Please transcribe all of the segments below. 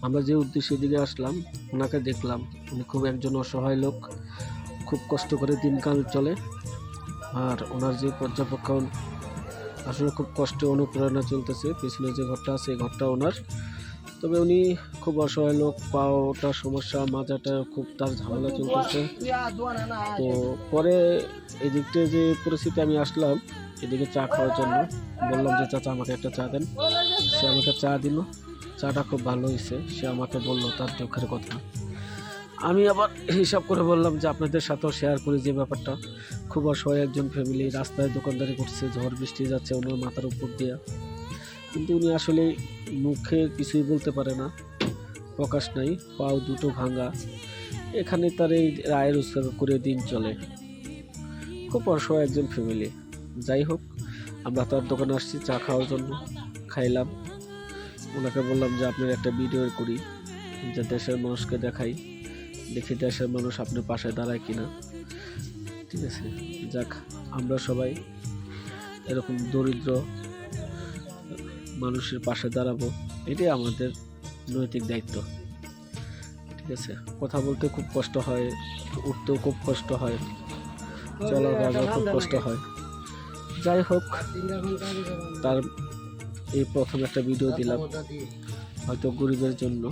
আমরা যে উদ্দেশ্যে এদিকে আসলাম ওনাকে দেখলাম, উনি খুব একজন অসহায় লোক, খুব কষ্ট করে দিনকাল চলে। আর ওনার যে পর্যবেক্ষণ আসলে খুব কষ্টে অনুপ্রেরণা চলতেছে। পিছনে যে ঘরটা আছে এই ঘরটা ওনার, তবে উনি খুব অসহায় লোক, পাওটা সমস্যা, মাজাটা খুব তার ঝামেলা চলতেছে। তো পরে এদিকটা যে পরিস্থিতি আমি আসলাম এদিকে চা খাওয়ার জন্য, বললাম যে চাচা আমাকে একটা চা দেন। সে আমাকে চা দিল, চাটা খুব ভালো হয়েছে। সে আমাকে বলল তার দুঃখের কথা। আমি আবার হিসাব করে বললাম যে আপনাদের সাথেও শেয়ার করি যে ব্যাপারটা। খুব অসহায় একজন ফ্যামিলি, রাস্তায় দোকানদারি করছে, ঝড় বৃষ্টি যাচ্ছে ওনার মাথার উপর দিয়ে, কিন্তু উনি আসলে মুখে কিছুই বলতে পারে না, প্রকাশ নাই, পাও দুটো ভাঙা, এখানে তার এই আয়ের উৎস করে দিন চলে। খুব অসহায় একজন ফ্যামিলি। যাই হোক, আমরা তার দোকানে আসছি চা খাওয়ার জন্য, খাইলাম। ওনাকে বললাম যে আপনার একটা ভিডিও করি, যে দেশের মানুষকে দেখাই, দেখি দেশের মানুষ আপনার পাশে দাঁড়ায় কিনা। ঠিক আছে, যাক, আমরা সবাই এরকম দরিদ্র মানুষের পাশে দাঁড়াবো, এটাই আমাদের নৈতিক দায়িত্ব। ঠিক আছে, কথা বলতে খুব কষ্ট হয়, উঠতেও খুব কষ্ট হয়, চলার বাজার খুব কষ্ট হয়। যাই হোক, তার এই প্রথম একটা ভিডিও দিলাম, হয়তো গরিবের জন্য,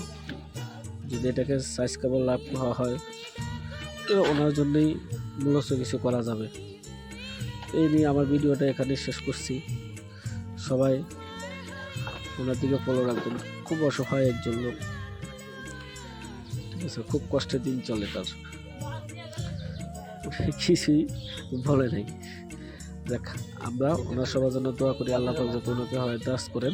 যদি এটাকে সাবস্ক্রাইবার লাভ হওয়া হয় তো ওনার জন্যই মূলত কিছু করা যাবে। এই নিয়ে আমার ভিডিওটা এখানে শেষ করছি। সবাই ওনার দিকে ফলো রাখবেন, খুব অসহায় একজন লোক। ঠিক আছে, খুব কষ্টের দিন চলে তার, কিছুই বলে নাই। দেখ, আমরা ওনার সবার জন্য দোয়া করি, আল্লাহ পাক যাতে ওনাকে হয়তো দাস করেন।